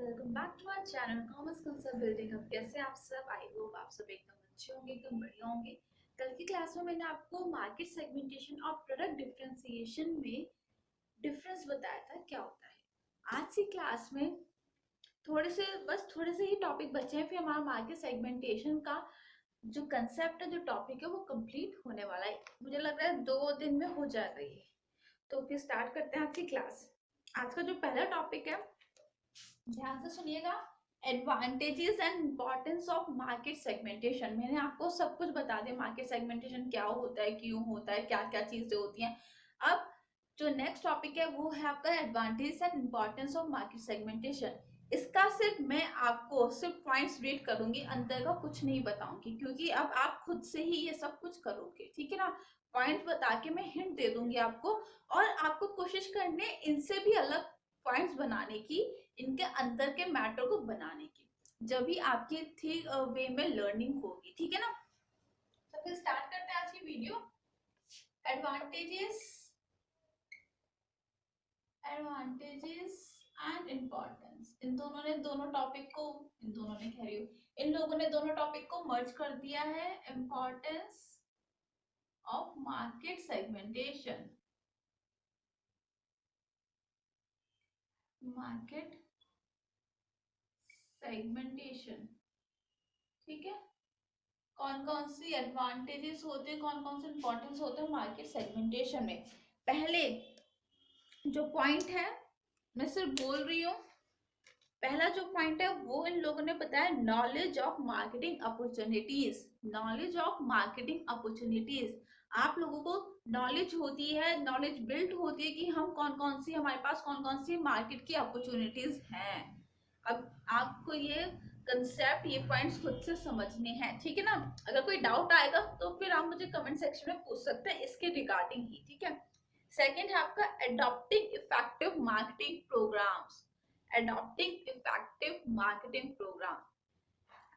Welcome back to our channel commerce concept building. अब कैसे आप सब? आई होप आप सब एकदम अच्छे होंगे, एकदम बढ़िया होंगे। कल की क्लास में मैंने आपको मार्केट सेगमेंटेशन और प्रोडक्ट डिफरेंशिएशन में डिफरेंस बताया था क्या होता है। आज की क्लास में थोड़े से ही टॉपिक बचे हैं, फिर हमारा मार्केट सेगमेंटेशन का जो कंसेप्ट है, जो टॉपिक है, वो कंप्लीट होने वाला है। मुझे लग रहा है 2 दिन में हो जाएगा ये। तो फिर स्टार्ट करते हैं आज की क्लास। आज का जो पहला टॉपिक है, ध्यान से सुनिएगा। Advantages and importance of market segmentation. मैंने आपको सब कुछ बता दिया, मार्केट सेगमेंटेशन क्या होता है, क्यों होता है, क्या क्या चीजें होती हैं। अब जो नेक्स्ट टॉपिक है वो है आपका advantage and importance of market segmentation. इसका सिर्फ मैं आपको सिर्फ पॉइंट्स रीड करूंगी, अंदर का कुछ नहीं बताऊंगी, क्योंकि अब आप खुद से ही ये सब कुछ करोगे, ठीक है ना। पॉइंट बता के मैं हिंट दे दूंगी आपको, और आपको कोशिश करने इनसे भी अलग पॉइंट्स बनाने की, इनके अंदर के मैटर को बनाने की, जब भी आपकी ठीक वे में लर्निंग होगी, ठीक है ना। तो फिर स्टार्ट करते हैं आज की video. Advantages advantages and importance, इन दोनों ने कह रही हूँ, इन लोगों ने दोनों टॉपिक को मर्ज कर दिया है। Importance of market segmentation, market segmentation, ठीक है। कौन कौन सी एडवांटेजेस होते हैं, कौन कौन से इंपॉर्टेंस होते हैं मार्केट सेगमेंटेशन में। पहले जो पॉइंट है, मैं सिर्फ बोल रही हूँ, पहला जो पॉइंट है वो इन लोगों ने बताया, knowledge of marketing opportunities. Knowledge of marketing opportunities, आप लोगों को नॉलेज होती है, नॉलेज बिल्ड होती है कि हम कौन कौन सी, हमारे पास कौन कौन सी मार्केट की अपॉर्चुनिटीज हैं। अब आपको ये कंसेप्ट, ये पॉइंट्स खुद से समझने हैं, ठीक है ना। अगर कोई डाउट आएगा तो फिर आप मुझे कमेंट सेक्शन में पूछ सकते हैं इसके रिगार्डिंग ही, ठीक है। सेकेंड है आपका adopting effective marketing programs. Adopting effective marketing program,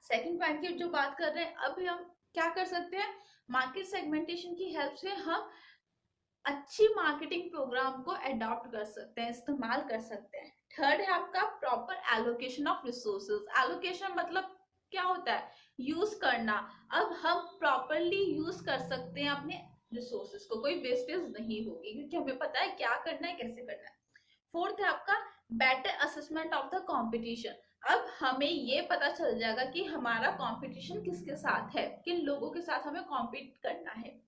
second point की जो बात कर रहे हैं। अब हम क्या कर सकते हैं, मार्केट सेगमेंटेशन की हेल्प से हम अच्छी मार्केटिंग प्रोग्राम को अडॉप्ट कर सकते हैं, इस्तेमाल कर सकते हैं। थर्ड है आपका proper allocation of resources. Allocation मतलब क्या होता है, यूज करना। अब हम प्रॉपरली यूज कर सकते हैं अपने रिसोर्सेज को, कोई वेस्टेज नहीं होगी, क्योंकि हमें पता है क्या करना है, कैसे करना है। फोर्थ है आपका better assessment of the competition. अब हमें ये पता चल जाएगा कि हमारा कंपटीशन किसके साथ है, किन लोगों के साथ हमें कॉम्पीट करना है,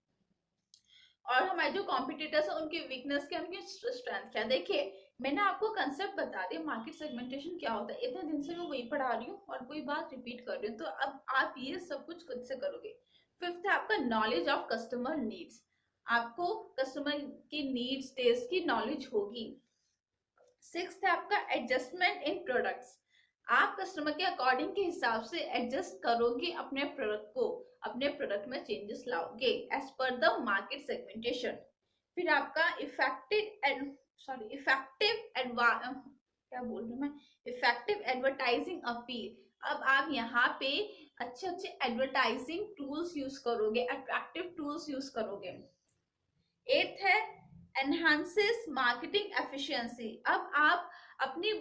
और हमारे जो कॉम्पिटिटर्स है उनकी वीकनेस क्या, उनकी स्ट्रेंथ क्या। देखिए, मैंने आपको कंसेप्ट बता दिया मार्केट सेगमेंटेशन क्या होता है, इतने दिन से मैं वही पढ़ा रही हूँ और कोई बात रिपीट कर रही हूँ, तो अब आप ये सब कुछ खुद से करोगे। फिफ्थ है आपका नॉलेज ऑफ कस्टमर नीड्स। आपको कस्टमर की नीड्स, टेस्ट की नॉलेज होगी। सिक्स्थ है आपका एडजस्टमेंट इन प्रोडक्ट्स। आप कस्टमर के अकॉर्डिंग के हिसाब से एडजस्ट करोगे अपने प्रोडक्ट को, अपने प्रोडक्ट में चेंजेस लाओगे as per the market segmentation. फिर आपका इफेक्टिव एडवर्टाइजिंग अपील। अब आप यहाँ पे अच्छे अच्छे एडवर्टाइजिंग टूल्स यूज करोगे, अट्रैक्टिव टूल्स यूज करोगे। एट्थ है एनहांसेस मार्केटिंग एफिशिएंसी। अब आप अपनी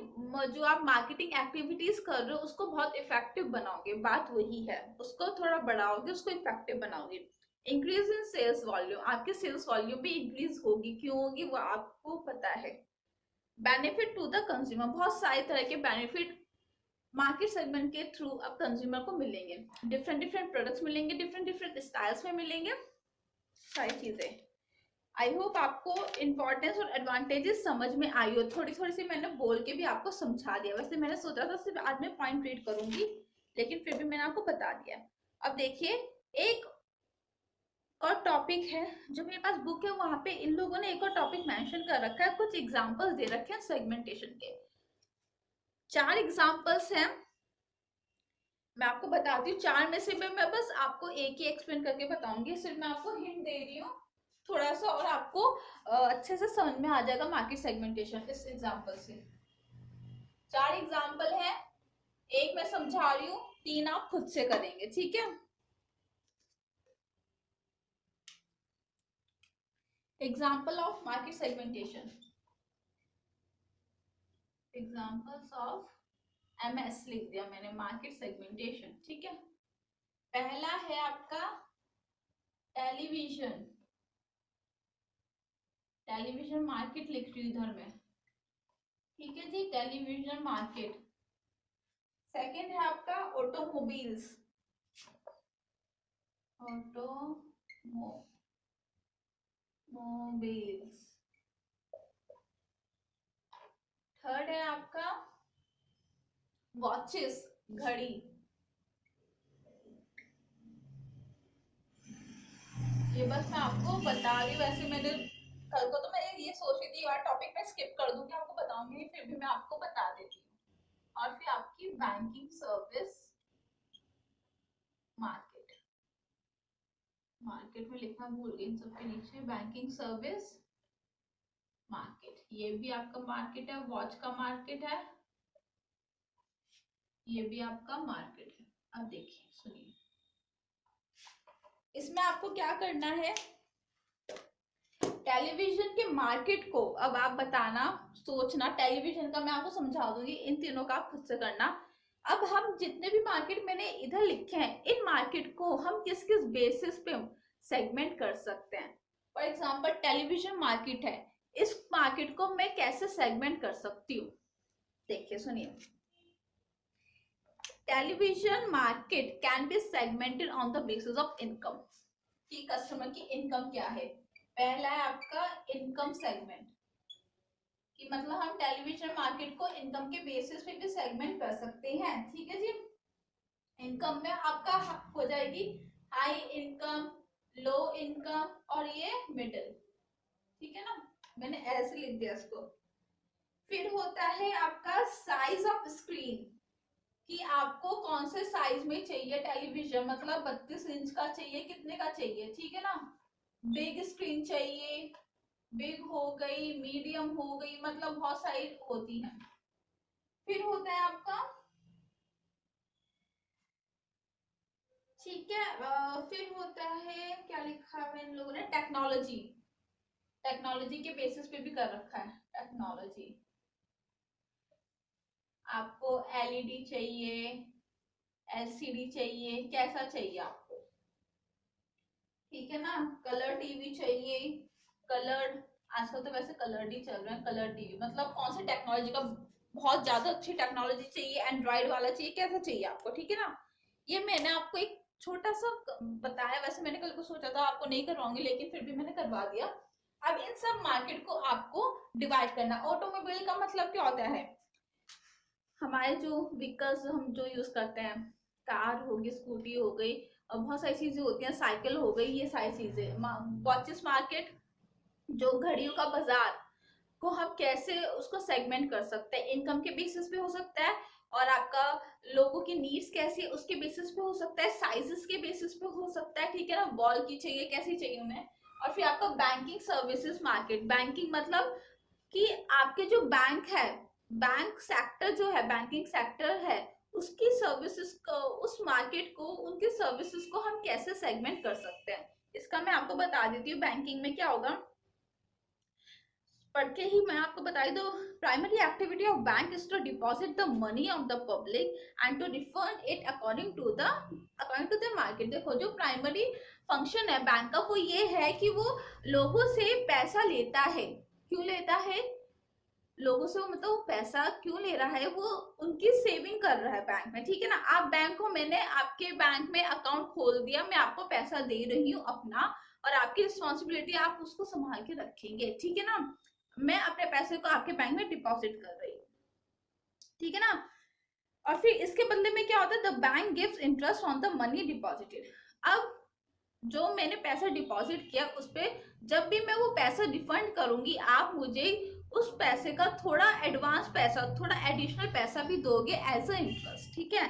जो आप मार्केटिंग एक्टिविटीज कर रहे हो उसको बहुत इफेक्टिव बनाओगे, बात वही है, उसको थोड़ा बढ़ाओगे, उसको इफेक्टिव बनाओगे। इंक्रीज इन सेल्स वॉल्यूम, आपके सेल्स वॉल्यूम भी इंक्रीज होगी, क्यों होगी वो आपको पता है। बेनिफिट टू द कंज्यूमर, बहुत सारे तरह के बेनिफिट मार्केट सेगमेंट के थ्रू अब कंज्यूमर को मिलेंगे। डिफरेंट डिफरेंट प्रोडक्ट्स मिलेंगे, डिफरेंट डिफरेंट स्टाइल्स में मिलेंगे, सारी चीजें। आई होप आपको इंपॉर्टेंस और एडवांटेजेस समझ में आई हो। थोड़ी थोड़ी सी मैंने बोल के भी आपको समझा दिया, वैसे मैंने सोचा था सिर्फ आज मैं पॉइंट रीड करूंगी, लेकिन फिर भी मैंने आपको बता दिया। अब देखिए, एक और टॉपिक है जो मेरे पास बुक है, वहां पे इन लोगों ने एक और टॉपिक मेंशन कर रखा है, कुछ एग्जांपल्स दे रखे हैं सेगमेंटेशन के। 4 एग्जांपल्स हैं, मैं आपको बताती हूँ। 4 में से मैं बस आपको एक ही एक्सप्लेन करके बताऊंगी, सिर्फ मैं आपको हिंट दे रही हूँ थोड़ा सा, और आपको अच्छे से समझ में आ जाएगा मार्केट सेगमेंटेशन इस एग्जांपल से। 4 एग्जांपल है, एक मैं समझा रही हूँ, 3 आप खुद से करेंगे, ठीक है। Example of market segmentation, examples of MS लिख दिया मैंने, मार्केट सेगमेंटेशन। ठीक है, पहला है आपका टेलीविजन, टेलीविजन मार्केट लिख रही हूँ इधर में। ठीक है जी, टेलीविजन मार्केट। सेकंड है आपका ऑटोमोबाइल्स, ऑटोमोबाइल्स। थर्ड है आपका वॉचेस, घड़ी। ये बस मैं आपको बता रही हूँ, वैसे मैंने कल को तो मैं ये सोच रही थी यार टॉपिक में स्किप कर दूंगी, आपको बताऊंगी, फिर भी मैं आपको बता देती हूँ। और फिर आपकी बैंकिंग सर्विस मार्केट, मार्केट में लिखना भूल गई इन सबके नीचे, बैंकिंग सर्विस मार्केट। ये भी आपका मार्केट है, वॉच का मार्केट है, ये भी आपका मार्केट है। अब देखिए सुनिए, इसमें आपको क्या करना है, टेलीविजन के मार्केट को अब आप बताना, सोचना, टेलीविजन का मैं आपको समझा दूंगी, इन तीनों का आप खुद से करना। अब हम जितने भी मार्केट मैंने इधर लिखे हैं, इन मार्केट को हम किस किस बेसिस पे सेगमेंट कर सकते हैं। फॉर एग्जांपल टेलीविजन मार्केट है, इस मार्केट को मैं कैसे सेगमेंट कर सकती हूँ, देखिए सुनिए। Television market can be segmented on the basis of income, कि कस्टमर की इनकम क्या है। पहला है आपका इनकम सेगमेंट, कि मतलब हम टेलीविजन मार्केट को इनकम के बेसिस पे भी सेगमेंट कर सकते हैं। ठीक है जी, इनकम में आपका हो जाएगी हाई इनकम, लो इनकम और ये मिडिल। ठीक है ना, मैंने ऐसे लिख दिया इसको। फिर होता है आपका साइज ऑफ स्क्रीन, कि आपको कौन से साइज में चाहिए टेलीविजन, मतलब 32 इंच का चाहिए, कितने का चाहिए। ठीक है ना, बिग स्क्रीन चाहिए, बिग हो गई, मीडियम हो गई, मतलब बहुत सारी होती है। फिर होता है आपका, ठीक है, फिर होता है क्या लिखा है इन लोगों ने, टेक्नोलॉजी, टेक्नोलॉजी के बेसिस पे भी कर रखा है। टेक्नोलॉजी, आपको एलईडी चाहिए, एलसीडी चाहिए, कैसा चाहिए आपको। ठीक है ना, कलर टीवी चाहिए, कलर्ड, आजकल तो वैसे कलर्ड ही चल रहे हैं, कलर टीवी, मतलब कौन सी टेक्नोलॉजी का, बहुत ज्यादा अच्छी टेक्नोलॉजी चाहिए, एंड्रॉइड वाला चाहिए, कैसा चाहिए आपको। ठीक है ना, ये मैंने आपको एक छोटा सा बताया, वैसे मैंने कल को सोचा था आपको नहीं करवाऊंगी, लेकिन फिर भी मैंने करवा दिया। अब इन सब मार्केट को आपको डिवाइड करना। ऑटोमोबाइल का मतलब क्या होता है, हमारे जो व्हीकल्स हम जो यूज करते हैं, कार होगी, स्कूटी हो गई, और बहुत सारी चीजें होती हैं, साइकिल हो गई, ये सारी चीजें। वॉचेस मार्केट, जो घड़ियों का बाजार को हम कैसे उसको सेगमेंट कर सकते हैं, इनकम के बेसिस पे हो सकता है, और आपका लोगों की नीड्स कैसी है उसके बेसिस पे हो सकता है, साइजेस के बेसिस पे हो सकता है। ठीक है ना, वॉल की चाहिए, कैसी चाहिए उन्हें। और फिर आपका बैंकिंग सर्विसेज मार्केट, बैंकिंग मतलब कि आपके जो बैंक है, बैंक सेक्टर जो है, बैंकिंग सेक्टर है, उसकी सर्विसेज को, उस मार्केट को, उनकी सर्विसेज को हम कैसे सेगमेंट कर सकते हैं। इसका मैं आपको बता देती हूँ, बैंकिंग में क्या होगा, पढ़ के ही मैं आपको बताई दो। Primary activity of bank is to deposit the money of the public and to refund it according to the market. देखो, जो प्राइमरी फंक्शन है बैंक का, वो ये है कि वो लोगों से पैसा लेता है। क्यों लेता है लोगों से, वो मतलब वो पैसा क्यों ले रहा है, वो उनकी सेविंग कर रहा है बैंक में। ठीक है ना, आप बैंक को, मैंने आपके बैंक में अकाउंट खोल दिया, मैं आपको पैसा दे रही हूँ अपना, और आपकी रिस्पॉन्सिबिलिटी, आप उसको संभाल के रखेंगे। ठीक है ना, मैं अपने पैसे को आपके बैंक में डिपॉजिट कर रही हूँ। ठीक है ना, और फिर इसके बदले में क्या होता है, the bank gives interest on the money deposited. अब जो मैंने पैसा डिपॉजिट किया उस पर जब भी मैं वो पैसा रिफंड करूंगी, आप मुझे उस पैसे का थोड़ा एडवांस पैसा, थोड़ा एडिशनल पैसा भी दोगे एज अ इंटरेस्ट। ठीक है,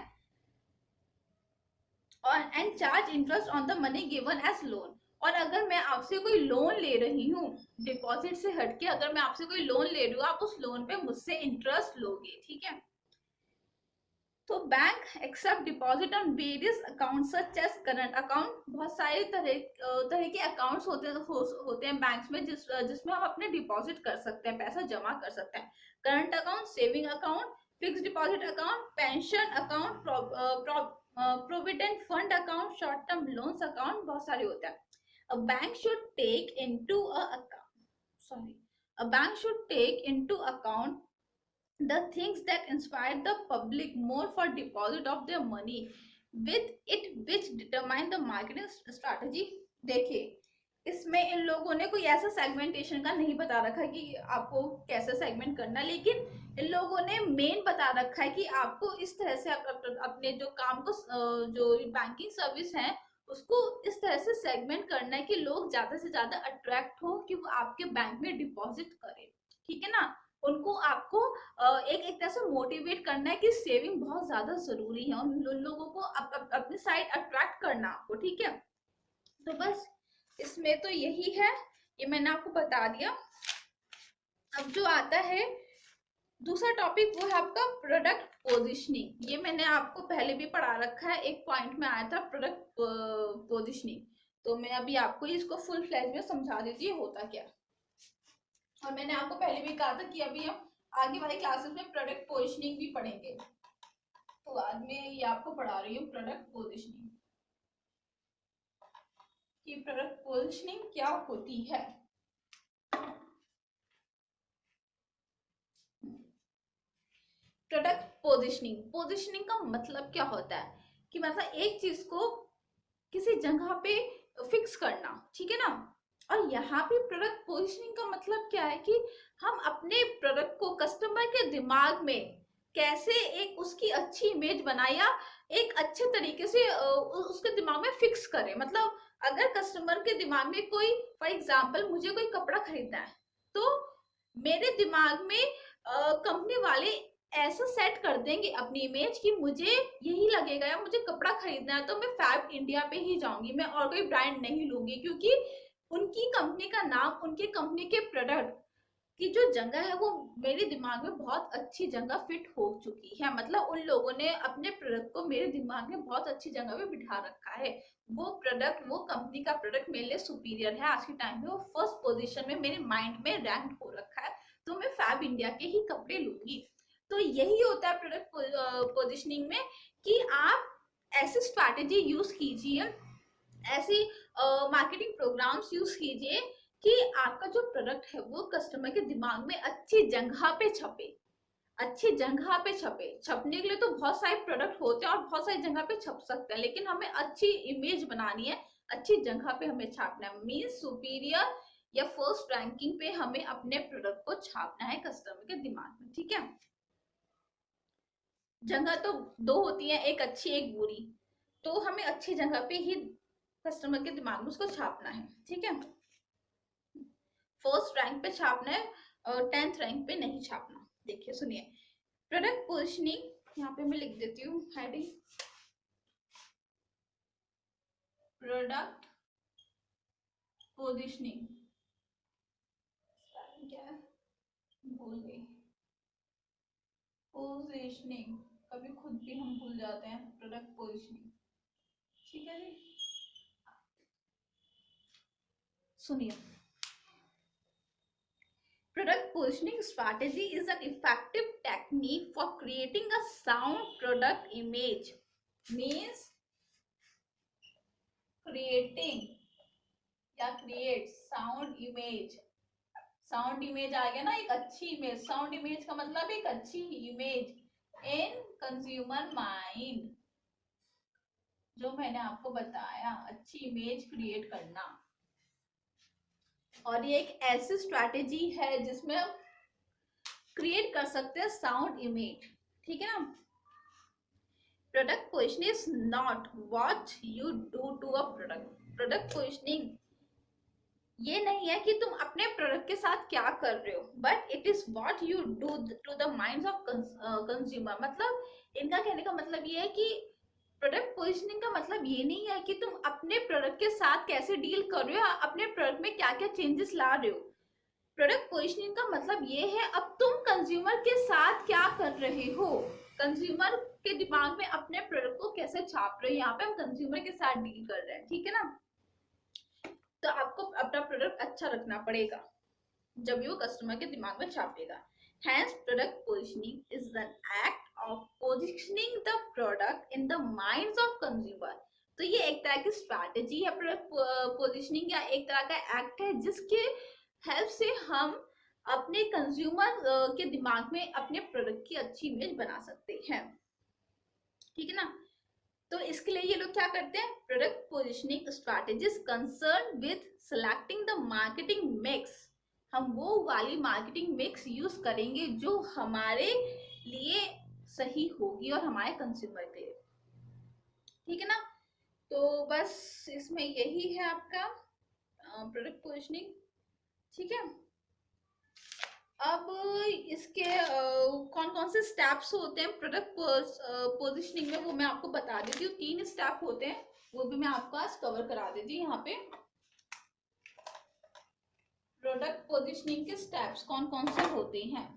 और and charge interest on the money given as loan. और अगर मैं आपसे कोई लोन ले रही हूँ, डिपॉजिट से हटके अगर मैं आपसे कोई लोन ले रही हूँ, आप उस लोन पे मुझसे इंटरेस्ट लोगे। ठीक है, तो bank accept deposit on various account such as current account. बहुत सारे तरह के अकाउंट्स होते हैं बैंक्स में, जिसमें हम अपने डिपॉजिट कर सकते हैं, पैसा जमा कर सकते हैं। Current account, saving account, fix deposit account, pension account, provident fund account, short term loans account, बहुत सारे होते हैं. A bank should take into a account sorry a bank should take into account the things that inspire the public more for deposit of their money with it which determine the marketing strategy. देखिए, इसमें इन लोगों ने कोई ऐसा segmentation का नहीं बता रखा कि आपको कैसे सेगमेंट करना, लेकिन इन लोगों ने मेन बता रखा है कि आपको इस तरह से अपने जो काम को जो बैंकिंग सर्विस है उसको इस तरह से सेगमेंट करना है कि लोग ज्यादा से ज्यादा अट्रैक्ट हो कि वो आपके बैंक में डिपॉजिट करें. ठीक है ना. उनको आपको एक तरह से मोटिवेट करना है कि सेविंग बहुत ज्यादा जरूरी है, उन लोगों को अपनी साइड अट्रैक्ट करना आपको. ठीक है. तो बस इसमें तो यही है, ये मैंने आपको बता दिया. अब जो आता है दूसरा टॉपिक वो है आपका प्रोडक्ट पोजिशनिंग. ये मैंने आपको पहले भी पढ़ा रखा है, एक पॉइंट में आया था प्रोडक्ट पोजिशनिंग. तो मैं अभी आपको इसको फुल फ्लैश में समझा देती हूँ होता क्या. और मैंने आपको पहले भी कहा था कि अभी हम आगे वाली क्लासेस में प्रोडक्ट पोजिशनिंग भी पढ़ेंगे, तो आज मैं ये आपको पढ़ा रही हूँ प्रोडक्ट पोजिशनिंग कि प्रोडक्ट पोजिशनिंग क्या होती है. प्रोडक्ट पोजिशनिंग, पोजिशनिंग का मतलब क्या होता है कि मतलब एक चीज को किसी जगह पे फिक्स करना. ठीक है ना. और यहाँ पे प्रोडक्ट पोजिशनिंग का मतलब क्या है कि हम अपने प्रोडक्ट को कस्टमर के दिमाग में कैसे एक उसकी अच्छी इमेज बनाए या एक अच्छे तरीके से उसके दिमाग में फिक्स करें. मतलब अगर कस्टमर के दिमाग में कोई, फॉर एग्जाम्पल मुझे कोई कपड़ा खरीदना है, तो मेरे दिमाग में कंपनी वाले ऐसा सेट कर देंगे अपनी इमेज कि मुझे यही लगेगा या मुझे कपड़ा खरीदना है तो मैं फैब इंडिया पे ही जाऊंगी, मैं और कोई ब्रांड नहीं लूंगी, क्योंकि उनकी कंपनी का नाम, उनकी कंपनी के प्रोडक्ट की जो जगह है वो मेरे दिमाग में बहुत अच्छी जगह फिट हो चुकी है. मतलब उन लोगों ने अपने प्रोडक्ट को मेरे दिमाग में बहुत अच्छी जगह पे बिठा रखा है. वो प्रोडक्ट, वो कंपनी का प्रोडक्ट मेरे लिए सुपीरियर है आज के टाइम में, वो फर्स्ट पोजीशन में मेरे माइंड में रैंक हो रखा है, तो मैं फैब इंडिया के ही कपड़े लूंगी. तो यही होता है प्रोडक्ट पोजिशनिंग में कि आप ऐसी स्ट्रैटेजी यूज कीजिए, ऐसी मार्केटिंग प्रोग्राम्स यूज कीजिए कि आपका जो प्रोडक्ट है वो कस्टमर के दिमाग में अच्छी जगह पे छपे, अच्छी जगह पे छपे. छपने के लिए तो बहुत सारे प्रोडक्ट होते हैं और बहुत सारी जगह पे छप सकते हैं, लेकिन हमें अच्छी इमेज बनानी है, अच्छी जगह पे हमें छापना है. मीन्स सुपीरियर या फर्स्ट रैंकिंग पे हमें अपने प्रोडक्ट को छापना है कस्टमर के दिमाग में. ठीक है. जगह तो दो होती है, एक अच्छी एक बुरी, तो हमें अच्छी जगह पे ही कस्टमर के दिमाग में उसको छापना है. ठीक है. फर्स्ट रैंक पे छापना है और 10th रैंक पे नहीं छापना. देखिए सुनिए, प्रोडक्ट पोजिशनिंग यहाँ पे मैं लिख देती हूँ हेडिंग, प्रोडक्ट पोजिशनिंग. क्या है, भूल गई. पोजिशनिंग, कभी खुद भी हम भूल जाते हैं. Product positioning. ठीक है जी. सुनिए, product positioning strategy is an effective technique for creating a sound product image. Means creating या create sound image. Sound image आ गया ना, एक अच्छी इमेज. साउंड इमेज का मतलब एक अच्छी इमेज इन कंज्यूमर माइंड, जो मैंने आपको बताया, अच्छी इमेज क्रिएट करना. और ये एक ऐसी स्ट्रैटेजी है जिसमें हम क्रिएट कर सकते हैं साउंड इमेज. ठीक है ना. Product positioning is not what you do to a product. Product positioning ये नहीं है कि तुम अपने प्रोडक्ट के साथ क्या कर रहे हो, but it is what you do to the minds of consumer. मतलब इनका कहने का मतलब ये है कि प्रोडक्ट पोजिशनिंग का मतलब ये नहीं है कि तुम अपने प्रोडक्ट के साथ कैसे डील कर रहे हो, अपने प्रोडक्ट में क्या क्या चेंजेस ला रहे हो. प्रोडक्ट पोजिशनिंग का मतलब ये है अब तुम कंज्यूमर के साथ क्या कर रहे हो, कंज्यूमर के दिमाग में अपने प्रोडक्ट को कैसे छाप रहे हो. यहाँ पे हम कंज्यूमर के साथ डील कर रहे हैं. ठीक है ना. तो आपको अपना प्रोडक्ट अच्छा रखना पड़ेगा जब भी वो कस्टमर के दिमाग में छापेगा. Hence, product positioning is an act of positioning the product in the minds of consumer. तो ये एक तरह की स्ट्रैटेजी है प्रोडक्ट पोजिशनिंग, या एक तरह का एक्ट है जिसके हेल्प से हम अपने कंज्यूमर के दिमाग में अपने प्रोडक्ट की अच्छी इमेज बना सकते हैं, ठीक है ना। तो इसके लिए ये लोग क्या करते हैं, product positioning strategies concern with selecting the marketing mix. हम वो वाली मार्केटिंग मिक्स यूज करेंगे जो हमारे लिए सही होगी और हमारे कंज्यूमर के लिए, ठीक है ना। तो बस इसमें यही है आपका प्रोडक्ट पोजिशनिंग, ठीक है। अब इसके कौन कौन से स्टेप्स होते हैं प्रोडक्ट पोजिशनिंग में, वो मैं आपको बता देती हूँ। 3 स्टेप होते हैं, वो भी मैं आपको आज कवर करा देती हूँ यहाँ पे। प्रोडक्ट पोजिशनिंग के स्टेप्स कौन कौन से होते हैं।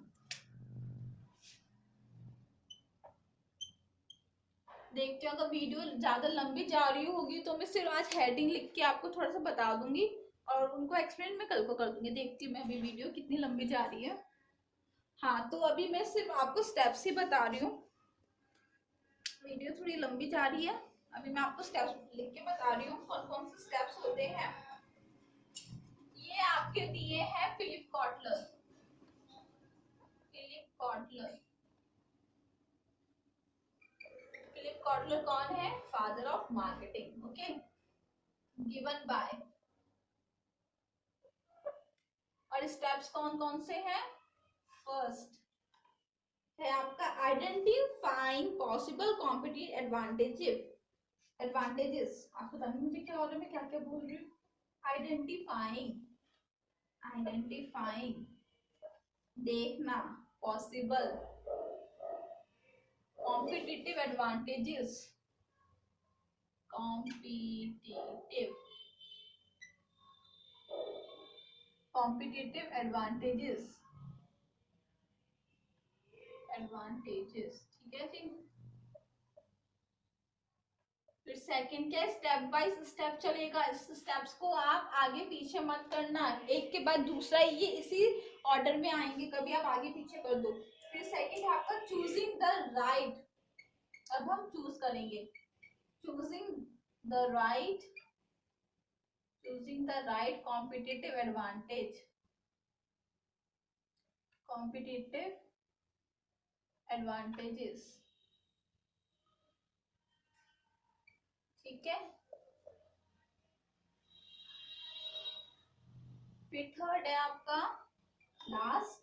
देखते हो, अगर वीडियो ज्यादा लंबी जा रही होगी तो मैं सिर्फ आज हेडिंग लिख के आपको थोड़ा सा बता दूंगी और उनको एक्सप्लेन मैं कल को कर दूंगी। देखती हूँ मैं अभी वीडियो कितनी लंबी जा रही है। हाँ, तो अभी मैं सिर्फ आपको स्टेप्स ही बता रही हूँ, वीडियो थोड़ी लंबी जा रही है। अभी मैं आपको स्टेप्स लिख के बता रही हूँ कौन कौन से स्टेप्स होते हैं। ये आपके दिए हैं Philip Kotler. Philip Kotler, Philip Kotler कौन है, father of marketing, okay, given by. और स्टेप्स कौन कौन से हैं। फर्स्ट है आपका आइडेंटिफाइंग पॉसिबल कॉम्पिटिटिव एडवांटेजेस। आपको पता नहीं मुझे क्या हो रहा है, मैं क्या क्या बोल रही हूँ। आइडेंटिफाइंग देखना, possible competitive advantages, competitive advantages, ठीक है जी। फिर सेकंड क्या, स्टेप बाय स्टेप चलेगा। इस स्टेप्स को आप आगे पीछे मत करना, एक के बाद दूसरा, ये इसी ऑर्डर में आएंगे, कभी आप आगे पीछे कर दो। फिर सेकंड है आपका चूजिंग द राइट। अब हम चूज करेंगे, choosing the right competitive advantages, ठीक है। फिर थर्ड है आपका last,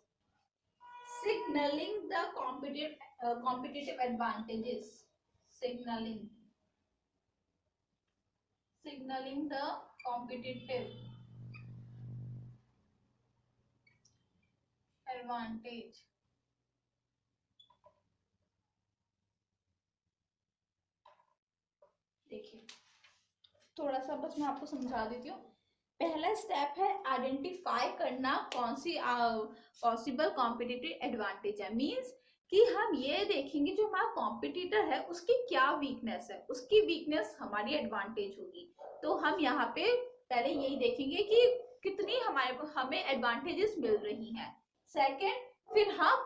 signalling the competitive advantages, signalling the competitive advantage. देखिए थोड़ा सा बस मैं आपको समझा देती हूँ। पहला स्टेप है आइडेंटिफाई करना कौन सी पॉसिबल कॉम्पिटिटिव एडवांटेज है। मींस कि हम ये देखेंगे जो हमारा कॉम्पिटिटर है उसकी क्या वीकनेस है, उसकी वीकनेस हमारी एडवांटेज होगी। तो हम यहाँ पे पहले यही देखेंगे कि कितनी हमें एडवांटेजेस मिल रही हैं। सेकेंड, फिर हम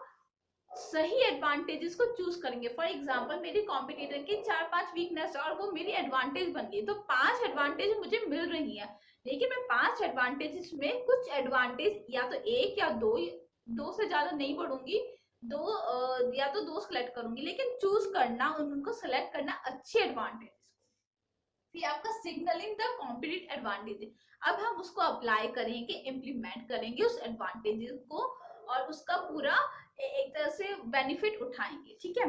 सही एडवांटेजेस को चूज करेंगे। फॉर एग्जांपल मेरी कॉम्पिटिटर की 4-5 वीकनेस और वो मेरी एडवांटेज बन गई, तो 5 एडवांटेज मुझे मिल रही है, लेकिन मैं 5 एडवांटेजेस में कुछ एडवांटेज या तो एक या दो से ज्यादा नहीं बढ़ूंगी, या तो दो सेलेक्ट करूंगी, लेकिन चूज करना, उनको सेलेक्ट करना अच्छी एडवांटेज। फिर आपका सिग्नलिंग द कॉम्पिटिटिव एडवांटेज, अब हम उसको अप्लाई करेंगे, इम्प्लीमेंट करेंगे उस एडवांटेजेस को और उसका पूरा एक तरह से बेनिफिट उठाएंगे, ठीक है।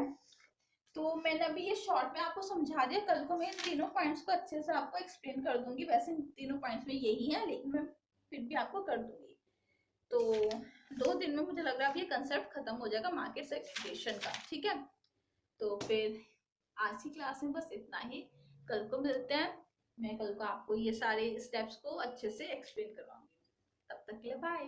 तो मैंने अभी ये शॉर्ट में आपको समझा दिया, कल को मैं इन तीनों पॉइंट्स को अच्छे से आपको एक्सप्लेन कर दूंगी। वैसे तीनों पॉइंट्स में यही है, लेकिन मैं फिर भी आपको कर दूंगी। तो 2 दिन में मुझे लग रहा है अब ये कंसेप्ट खत्म हो जाएगा मार्केट सेग्मेंटेशन का, ठीक है। तो फिर आज की क्लास में बस इतना ही, कल को मिलते हैं। मैं कल को आपको ये सारे स्टेप्स को अच्छे से एक्सप्लेन करवाऊंगी। तब तक के लिए बाय।